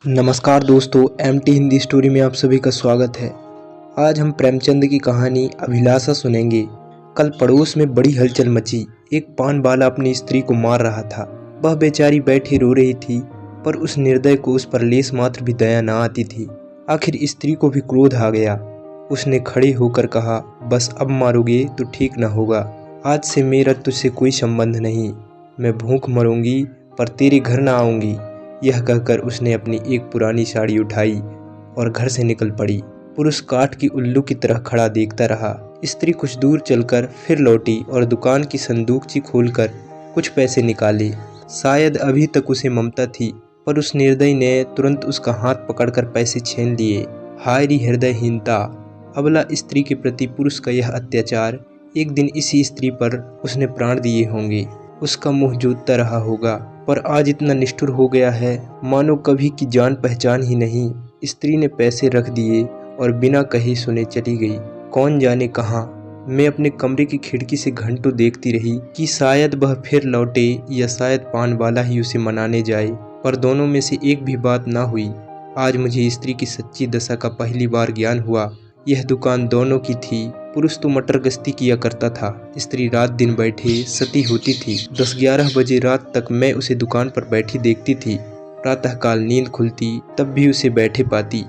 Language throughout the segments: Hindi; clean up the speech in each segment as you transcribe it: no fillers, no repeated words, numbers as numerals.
नमस्कार दोस्तों, एमटी हिंदी स्टोरी में आप सभी का स्वागत है। आज हम प्रेमचंद की कहानी अभिलाषा सुनेंगे। कल पड़ोस में बड़ी हलचल मची। एक पान वाला अपनी स्त्री को मार रहा था। वह बेचारी बैठी रो रही थी, पर उस निर्दय को उस पर लेस मात्र भी दया न आती थी। आखिर स्त्री को भी क्रोध आ गया। उसने खड़े होकर कहा, बस अब मारोगे तो ठीक न होगा। आज से मेरा तुझसे कोई संबंध नहीं। मैं भूख मरूंगी पर तेरे घर न आऊंगी। यह कहकर उसने अपनी एक पुरानी साड़ी उठाई और घर से निकल पड़ी। पुरुष काठ की उल्लू की तरह खड़ा देखता रहा। स्त्री कुछ दूर चलकर फिर लौटी और दुकान की संदूकची खोलकर कुछ पैसे निकाले। शायद अभी तक उसे ममता थी, पर उस निर्दयी ने तुरंत उसका हाथ पकड़कर पैसे छीन लिए। हाय री हृदयहीनता! अबला स्त्री के प्रति पुरुष का यह अत्याचार! एक दिन इसी स्त्री पर उसने प्राण दिए होंगे। उसका मुंह जोतता रहा होगा, पर आज इतना निष्ठुर हो गया है मानो कभी की जान पहचान ही नहीं। स्त्री ने पैसे रख दिए और बिना कहे सुने चली गई। कौन जाने कहाँ। मैं अपने कमरे की खिड़की से घंटों देखती रही कि शायद वह फिर लौटे या शायद पान वाला ही उसे मनाने जाए, पर दोनों में से एक भी बात ना हुई। आज मुझे स्त्री की सच्ची दशा का पहली बार ज्ञान हुआ। यह दुकान दोनों की थी। पुरुष तो मटर गश्ती किया करता था, स्त्री रात दिन बैठे सती होती थी। 10-11 बजे रात तक मैं उसे दुकान पर बैठी देखती थी। प्रातःकाल नींद खुलती तब भी उसे बैठे पाती।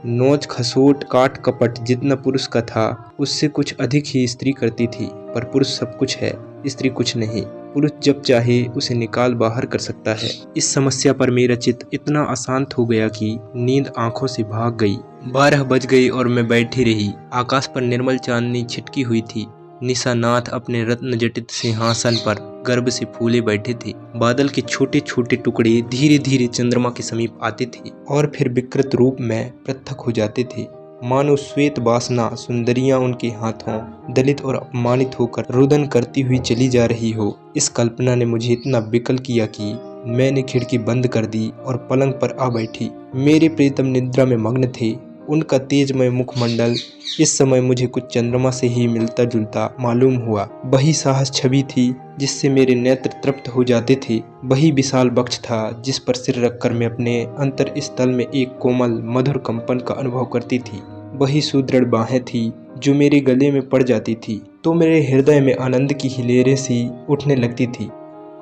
नोच खसोट काट कपट जितना पुरुष का था, उससे कुछ अधिक ही स्त्री करती थी। पर पुरुष सब कुछ है, स्त्री कुछ नहीं। पुरुष जब चाहे उसे निकाल बाहर कर सकता है। इस समस्या पर मेरा चित्त इतना अशांत हो गया कि नींद आंखों से भाग गई। 12 बज गई और मैं बैठी रही। आकाश पर निर्मल चांदनी छिटकी हुई थी। निशानाथ अपने रत्न जटित सिंहासन पर गर्व से फूले बैठे थे। बादल के छोटे छोटे टुकड़े धीरे धीरे चंद्रमा के समीप आते थे और फिर विकृत रूप में पृथक हो जाते थे। मानो श्वेत वासना सुंदरियां उनके हाथों दलित और अपमानित होकर रुदन करती हुई चली जा रही हो। इस कल्पना ने मुझे इतना विकल किया कि मैंने खिड़की बंद कर दी और पलंग पर आ बैठी। मेरे प्रीतम निद्रा में मग्न थे। उनका तेजमय मुखमंडल इस समय मुझे कुछ चंद्रमा से ही मिलता जुलता मालूम हुआ। वही साहस छवि थी जिससे मेरे नेत्र तृप्त हो जाते थे। वही विशाल वक्ष था जिस पर सिर रखकर मैं अपने अंतर स्थल में एक कोमल मधुर कंपन का अनुभव करती थी। वही सुदृढ़ बाहें थी जो मेरे गले में पड़ जाती थी तो मेरे हृदय में आनंद की हिलेरें सी उठने लगती थी।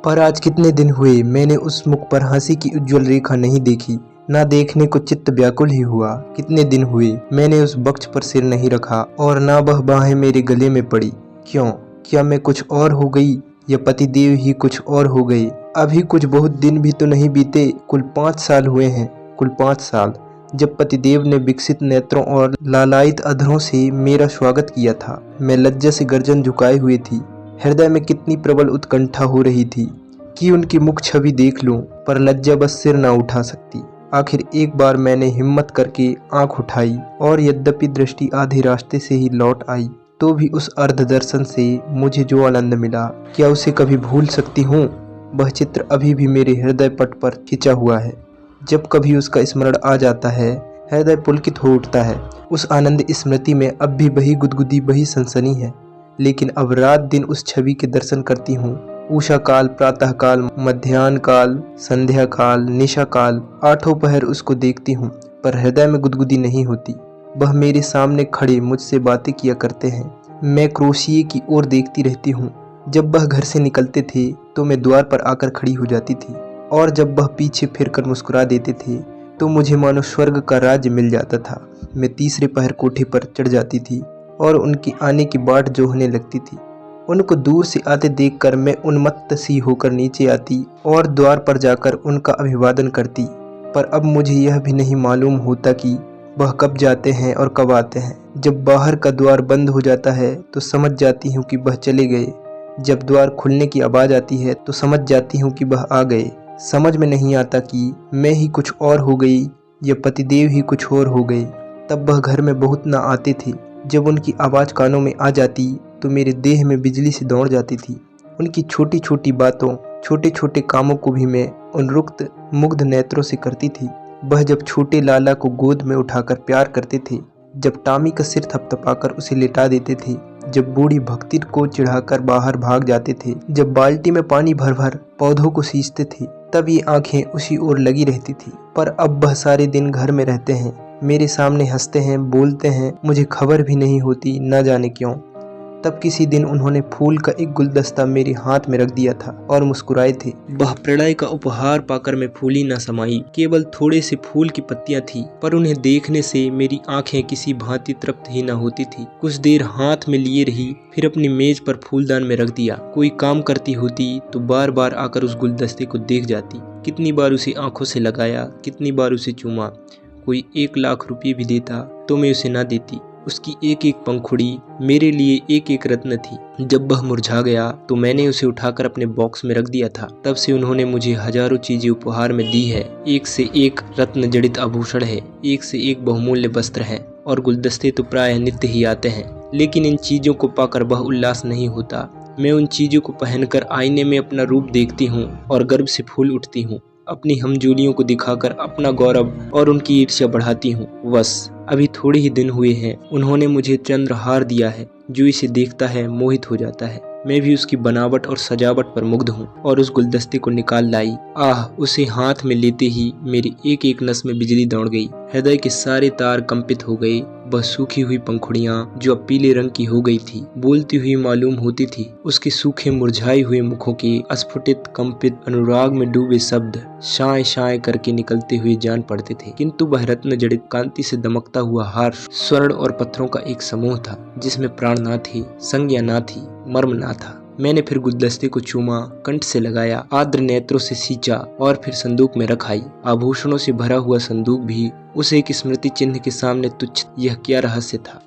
पर आज कितने दिन हुए मैंने उस मुख पर हंसी की उज्ज्वल रेखा नहीं देखी। ना देखने को चित्त व्याकुल ही हुआ। कितने दिन हुए मैंने उस वक्ष पर सिर नहीं रखा और ना वह बाहें मेरे गले में पड़ी। क्यों? क्या मैं कुछ और हो गई या पतिदेव ही कुछ और हो गए? अभी कुछ बहुत दिन भी तो नहीं बीते। कुल 5 साल हुए हैं। कुल 5 साल जब पतिदेव ने विकसित नेत्रों और लालायित अधरों से मेरा स्वागत किया था। मैं लज्जा से गर्दन झुकाए हुए थी। हृदय में कितनी प्रबल उत्कंठा हो रही थी कि उनकी मुख छवि देख लूं, पर लज्जा बस सिर ना उठा सकती। आखिर एक बार मैंने हिम्मत करके आंख उठाई और यद्यपि दृष्टि आधे रास्ते से ही लौट आई, तो भी उस अर्ध दर्शन से मुझे जो आनंद मिला, क्या उसे कभी भूल सकती हूँ? वह चित्र अभी भी मेरे हृदय पट पर खिंचा हुआ है। जब कभी उसका स्मरण आ जाता है, हृदय पुलकित हो उठता है। उस आनंद स्मृति में अब भी वही गुदगुदी, वही सनसनी है। लेकिन अब रात दिन उस छवि के दर्शन करती हूँ। उषा काल, प्रातः काल, मध्याह्न काल, संध्या काल, निशा काल, 8 पहर उसको देखती हूँ, पर हृदय में गुदगुदी नहीं होती। वह मेरे सामने खड़े मुझसे बातें किया करते हैं। मैं क्रोशिये की ओर देखती रहती हूँ। जब वह घर से निकलते थे तो मैं द्वार पर आकर खड़ी हो जाती थी, और जब वह पीछे फिरकर मुस्कुरा देते थे तो मुझे मानो स्वर्ग का राज्य मिल जाता था। मैं तीसरे पहर कोठे पर चढ़ जाती थी और उनकी आने की बाट जोहने लगती थी। उनको दूर से आते देखकर मैं उन्मत्त सी होकर नीचे आती और द्वार पर जाकर उनका अभिवादन करती। पर अब मुझे यह भी नहीं मालूम होता कि वह कब जाते हैं और कब आते हैं। जब बाहर का द्वार बंद हो जाता है तो समझ जाती हूँ कि वह चले गए। जब द्वार खुलने की आवाज़ आती है तो समझ जाती हूँ कि वह आ गए। समझ में नहीं आता कि मैं ही कुछ और हो गई या पतिदेव ही कुछ और हो गए। तब वह घर में बहुत ना आते थे। जब उनकी आवाज़ कानों में आ जाती तो मेरे देह में बिजली से दौड़ जाती थी। उनकी छोटी छोटी बातों, छोटे छोटे कामों को भी मैं उन्मुक्त मुग्ध नेत्रों से करती थी। वह जब छोटे लाला को गोद में उठाकर प्यार करते थे, जब टामी का सिर थपथपाकर उसे लिटा देते थे, जब बूढ़ी भक्ति को चिढ़ाकर बाहर भाग जाते थे, जब बाल्टी में पानी भर भर पौधों को सींचते थे, तब ये आंखें उसी ओर लगी रहती थी। पर अब वह सारे दिन घर में रहते हैं, मेरे सामने हंसते हैं, बोलते हैं, मुझे खबर भी नहीं होती, न जाने क्यों। तब किसी दिन उन्होंने फूल का एक गुलदस्ता मेरे हाथ में रख दिया था और मुस्कुराए थे। वह प्रणय का उपहार पाकर मैं फूली न समाई, केवल थोड़े से फूल की पत्तियां थी, पर उन्हें देखने से मेरी आंखें किसी भांति तृप्त ही न होती थी। कुछ देर हाथ में लिए रही, फिर अपनी मेज पर फूलदान में रख दिया। कोई काम करती होती तो बार बार आकर उस गुलदस्ते को देख जाती। कितनी बार उसे आंखों से लगाया, कितनी बार उसे चूमा। कोई 1 लाख रुपये भी देता तो मैं उसे न देती। उसकी एक एक पंखुड़ी मेरे लिए एक एक रत्न थी। जब वह मुरझा गया तो मैंने उसे उठाकर अपने बॉक्स में रख दिया था। तब से उन्होंने मुझे हजारों चीजें उपहार में दी है। एक से एक रत्न जड़ित आभूषण है, एक से एक बहुमूल्य वस्त्र है, और गुलदस्ते तो प्रायः नित्य ही आते हैं। लेकिन इन चीजों को पाकर वह उल्लास नहीं होता। मैं उन चीजों को पहनकर आईने में अपना रूप देखती हूँ और गर्व से फूल उठती हूँ। अपनी हमजोलियों को दिखाकर अपना गौरव और उनकी ईर्ष्या बढ़ाती हूँ। बस अभी थोड़े ही दिन हुए हैं, उन्होंने मुझे चंद्रहार दिया है, जो इसे देखता है मोहित हो जाता है। मैं भी उसकी बनावट और सजावट पर मुग्ध हूँ और उस गुलदस्ते को निकाल लाई। आह, उसे हाथ में लेते ही मेरी एक एक नस में बिजली दौड़ गई। हृदय के सारे तार कंपित हो गए। वह सूखी हुई पंखुड़ियां जो अब पीले रंग की हो गई थी, बोलती हुई मालूम होती थी। उसके सूखे मुरझाए हुए मुखों के अस्फुटित कंपित अनुराग में डूबे शब्द शाय शाय करके निकलते हुए जान पड़ते थे। किंतु वह रत्न जड़ित कांति से दमकता हुआ हार स्वर्ण और पत्थरों का एक समूह था, जिसमें प्राण ना थे, संज्ञा ना थी, मर्म ना था। मैंने फिर गुलदस्ते को चूमा, कंठ से लगाया, आर्द्र नेत्रों से सींचा और फिर संदूक में रख आई। आभूषणों से भरा हुआ संदूक भी उस एक स्मृति चिन्ह के सामने तुच्छ। यह क्या रहस्य था।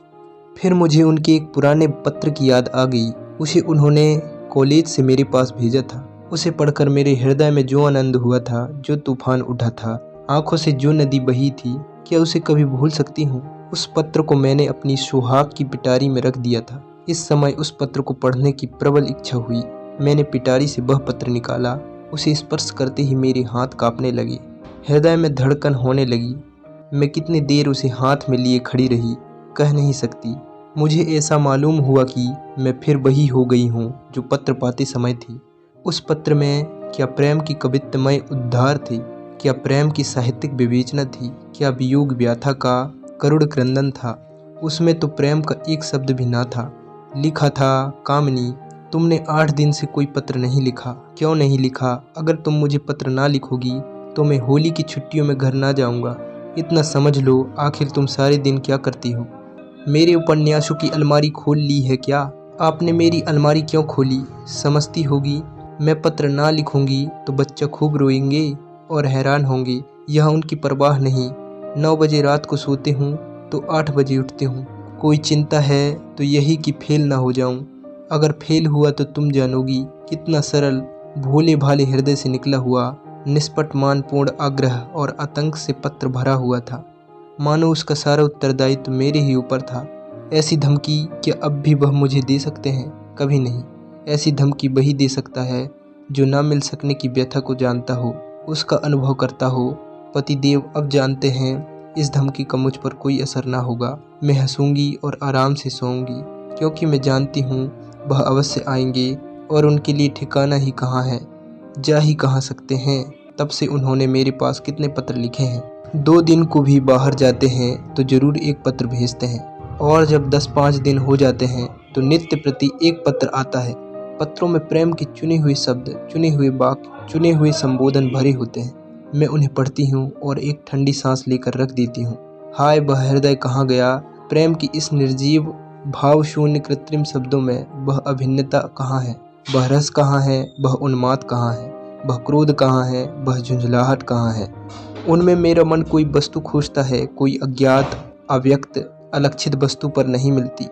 फिर मुझे उनके एक पुराने पत्र की याद आ गई। उसे उन्होंने कॉलेज से मेरे पास भेजा था। उसे पढ़कर मेरे हृदय में जो आनंद हुआ था, जो तूफान उठा था, आंखों से जो नदी बही थी, क्या उसे कभी भूल सकती हूँ। उस पत्र को मैंने अपनी सुहाग की पिटारी में रख दिया था। इस समय उस पत्र को पढ़ने की प्रबल इच्छा हुई। मैंने पिटारी से वह पत्र निकाला। उसे स्पर्श करते ही मेरे हाथ कांपने लगे, हृदय में धड़कन होने लगी। मैं कितनी देर उसे हाथ में लिए खड़ी रही, कह नहीं सकती। मुझे ऐसा मालूम हुआ कि मैं फिर वही हो गई हूँ जो पत्र पाते समय थी। उस पत्र में क्या प्रेम की कवित्वमय उद्धार थे, क्या प्रेम की साहित्यिक विवेचना थी, क्या वियोग व्याथा का करुण क्रंदन था। उसमें तो प्रेम का एक शब्द भी ना था। लिखा था, कामिनी, तुमने 8 दिन से कोई पत्र नहीं लिखा। क्यों नहीं लिखा? अगर तुम मुझे पत्र ना लिखोगी तो मैं होली की छुट्टियों में घर ना जाऊंगा। इतना समझ लो, आखिर तुम सारे दिन क्या करती हो? मेरे उपन्यासों की अलमारी खोल ली है क्या? आपने मेरी अलमारी क्यों खोली? समझती होगी मैं पत्र ना लिखूंगी तो बच्चा खूब रोएंगे और हैरान होंगे। यह उनकी परवाह नहीं। 9 बजे रात को सोते हूँ तो 8 बजे उठते हूँ। कोई चिंता है तो यही कि फेल ना हो जाऊं। अगर फेल हुआ तो तुम जानोगी कितना सरल, भोले भाले हृदय से निकला हुआ, निष्पट मानपूर्ण आग्रह और आतंक से पत्र भरा हुआ था। मानो उसका सारा उत्तरदायित्व मेरे ही ऊपर था। ऐसी धमकी क्या अब भी वह मुझे दे सकते हैं? कभी नहीं। ऐसी धमकी वही दे सकता है जो ना मिल सकने की व्यथा को जानता हो, उसका अनुभव करता हो। पतिदेव अब जानते हैं इस धमकी का मुझ पर कोई असर ना होगा। मैं हंसूंगी और आराम से सोऊंगी, क्योंकि मैं जानती हूँ वह अवश्य आएंगे और उनके लिए ठिकाना ही कहाँ है, जा ही कहाँ सकते हैं। तब से उन्होंने मेरे पास कितने पत्र लिखे हैं। 2 दिन को भी बाहर जाते हैं तो जरूर एक पत्र भेजते हैं, और जब 10-5 दिन हो जाते हैं तो नित्य प्रति एक पत्र आता है। पत्रों में प्रेम के चुने हुए शब्द, चुने हुए वाक्य, चुने हुए संबोधन भरे होते हैं। मैं उन्हें पढ़ती हूँ और एक ठंडी सांस लेकर रख देती हूँ। हाय, वह हृदय कहाँ गया? प्रेम की इस निर्जीव भाव शून्य कृत्रिम शब्दों में वह अभिन्नता कहाँ है? वह रस कहाँ है? वह उन्माद कहाँ है? वह क्रोध कहाँ है? वह झुंझलाहट कहाँ है? उनमें मेरा मन कोई वस्तु खोजता है, कोई अज्ञात, अव्यक्त, अलक्षित वस्तु पर नहीं मिलती।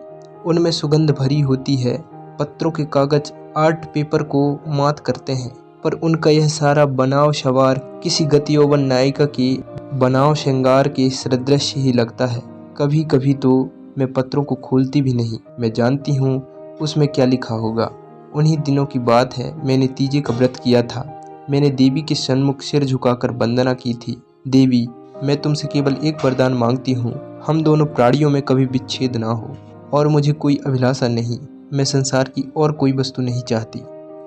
उनमें सुगंध भरी होती है। पत्रों के कागज आर्ट पेपर को मात करते हैं, पर उनका यह सारा बनाव सवार किसी गतियौवन नायिका के बनाव श्रृंगार के सदृश्य ही लगता है। कभी कभी तो मैं पत्रों को खोलती भी नहीं। मैं जानती हूँ उसमें क्या लिखा होगा। उन्हीं दिनों की बात है, मैंने तीजे का व्रत किया था। मैंने देवी के सन्मुख सिर झुकाकर वंदना की थी। देवी, मैं तुमसे केवल एक वरदान मांगती हूँ, हम दोनों प्राणियों में कभी विच्छेद ना हो, और मुझे कोई अभिलाषा नहीं। मैं संसार की और कोई वस्तु नहीं चाहती।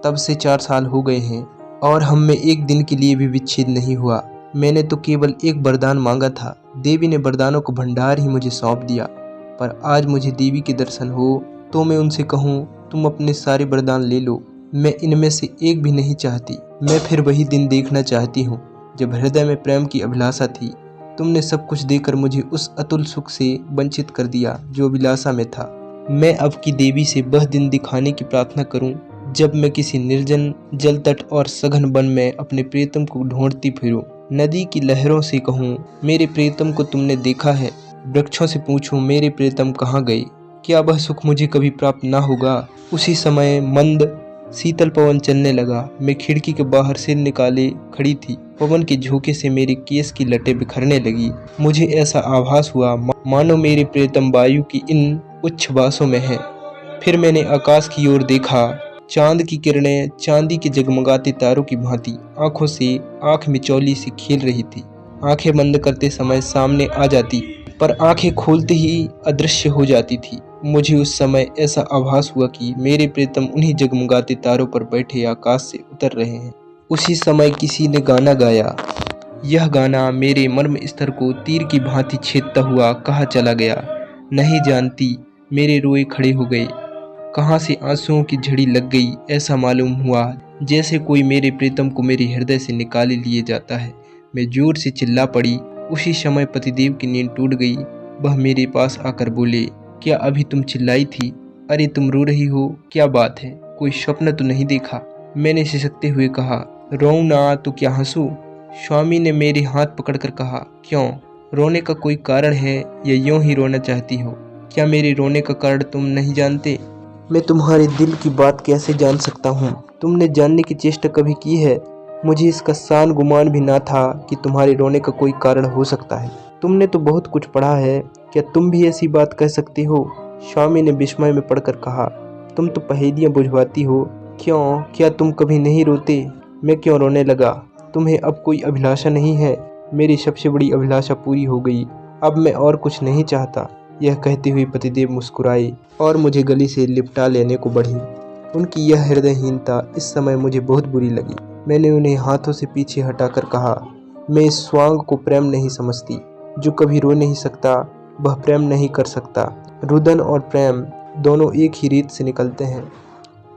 तब से 4 साल हो गए हैं। और हम में एक दिन के लिए भी विच्छेद नहीं हुआ। मैंने तो केवल एक वरदान मांगा था, देवी ने वरदानों का भंडार ही मुझे सौंप दिया। पर आज मुझे देवी के दर्शन हो तो मैं उनसे कहूँ, तुम अपने सारे वरदान ले लो, मैं इनमें से एक भी नहीं चाहती। मैं फिर वही दिन देखना चाहती हूँ जब हृदय में प्रेम की अभिलाषा थी। तुमने सब कुछ देकर मुझे उस अतुल सुख से वंचित कर दिया जो अभिलाषा में था। मैं अब की देवी से वह दिन दिखाने की प्रार्थना करूं जब मैं किसी निर्जन जल तट और सघन वन में अपने प्रियतम को ढूंढती फिरूं। नदी की लहरों से कहूं, मेरे प्रियतम को तुमने देखा है। वृक्षों से पूछूं, मेरे प्रियतम कहाँ गए। क्या वह सुख मुझे कभी प्राप्त ना होगा। उसी समय मंद शीतल पवन चलने लगा। मैं खिड़की के बाहर सिर निकाले खड़ी थी। पवन के झोंके से मेरे केस की लटें बिखरने लगी। मुझे ऐसा आभास हुआ मानो मेरे प्रियतम वायु की इन उच्छ्वासों में है। फिर मैंने आकाश की ओर देखा। चांद की किरणें चांदी के जगमगाते तारों की भांति आंखों से आंख मिचौली सी खेल रही थी। आंखें बंद करते समय सामने आ जाती, पर आंखें खोलते ही अदृश्य हो जाती थी। मुझे उस समय ऐसा आभास हुआ कि मेरे प्रियतम उन्हीं जगमगाते तारों पर बैठे आकाश से उतर रहे हैं। उसी समय किसी ने गाना गाया। यह गाना मेरे मर्म स्तर को तीर की भांति छेदता हुआ कहाँ चला गया नहीं जानती। मेरे रोए खड़े हो गए। कहाँ से आंसुओं की झड़ी लग गई। ऐसा मालूम हुआ जैसे कोई मेरे प्रीतम को मेरे हृदय से निकाले लिए जाता है। मैं जोर से चिल्ला पड़ी। उसी समय पतिदेव की नींद टूट गई। वह मेरे पास आकर बोले, क्या अभी तुम चिल्लाई थी। अरे तुम रो रही हो, क्या बात है, कोई स्वप्न तो नहीं देखा। मैंने सिसकते हुए कहा, रोऊं ना तो क्या हंसूं। स्वामी ने मेरे हाथ पकड़कर कहा, क्यों, रोने का कोई कारण है या यूं ही रोना चाहती हो। क्या मेरे रोने का कारण तुम नहीं जानते। मैं तुम्हारे दिल की बात कैसे जान सकता हूँ। तुमने जानने की चेष्टा कभी की है। मुझे इसका सान गुमान भी ना था कि तुम्हारे रोने का कोई कारण हो सकता है। तुमने तो बहुत कुछ पढ़ा है, क्या तुम भी ऐसी बात कह सकती हो। स्वामी ने विस्मय में पढ़कर कहा, तुम तो पहेलियां बुझवाती हो। क्यों, क्या तुम कभी नहीं रोते। मैं क्यों रोने लगा। तुम्हें अब कोई अभिलाषा नहीं है। मेरी सबसे बड़ी अभिलाषा पूरी हो गई। अब मैं और कुछ नहीं चाहता। यह कहते हुए पतिदेव मुस्कुराए और मुझे गले से लिपटा लेने को बढ़ी। उनकी यह हृदयहीनता इस समय मुझे बहुत बुरी लगी। मैंने उन्हें हाथों से पीछे हटाकर कहा, मैं इस स्वांग को प्रेम नहीं समझती। जो कभी रो नहीं सकता वह प्रेम नहीं कर सकता। रुदन और प्रेम दोनों एक ही रीत से निकलते हैं।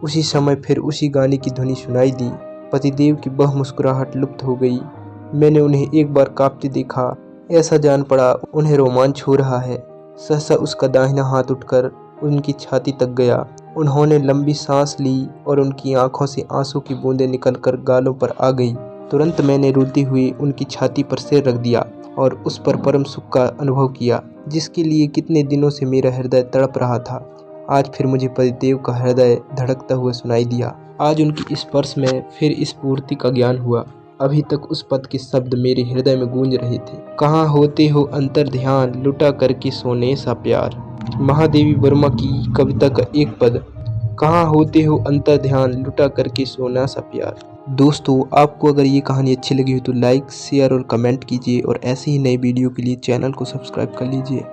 उसी समय फिर उसी गाने की ध्वनि सुनाई दी। पतिदेव की वह मुस्कुराहट लुप्त हो गई। मैंने उन्हें एक बार कांपते देखा। ऐसा जान पड़ा उन्हें रोमांच हो रहा है। सहसा उसका दाहिना हाथ उठकर उनकी छाती तक गया। उन्होंने लंबी सांस ली और उनकी आंखों से आंसू की बूंदें निकलकर गालों पर आ गई। तुरंत मैंने रोती हुई उनकी छाती पर सिर रख दिया और उस पर परम सुख का अनुभव किया, जिसके लिए कितने दिनों से मेरा हृदय तड़प रहा था। आज फिर मुझे पतिदेव का हृदय धड़कता हुआ सुनाई दिया। आज उनकी स्पर्श में फिर इस पूर्ति का ज्ञान हुआ। अभी तक उस पद के शब्द मेरे हृदय में गूंज रहे थे। कहाँ होते हो अंतर ध्यान, लुटा करके सोने सा प्यार। महादेवी वर्मा की कविता का एक पद, कहाँ होते हो अंतर ध्यान, लुटा करके सोना सा प्यार। दोस्तों, आपको अगर ये कहानी अच्छी लगी हो तो लाइक, शेयर और कमेंट कीजिए और ऐसे ही नई वीडियो के लिए चैनल को सब्सक्राइब कर लीजिए।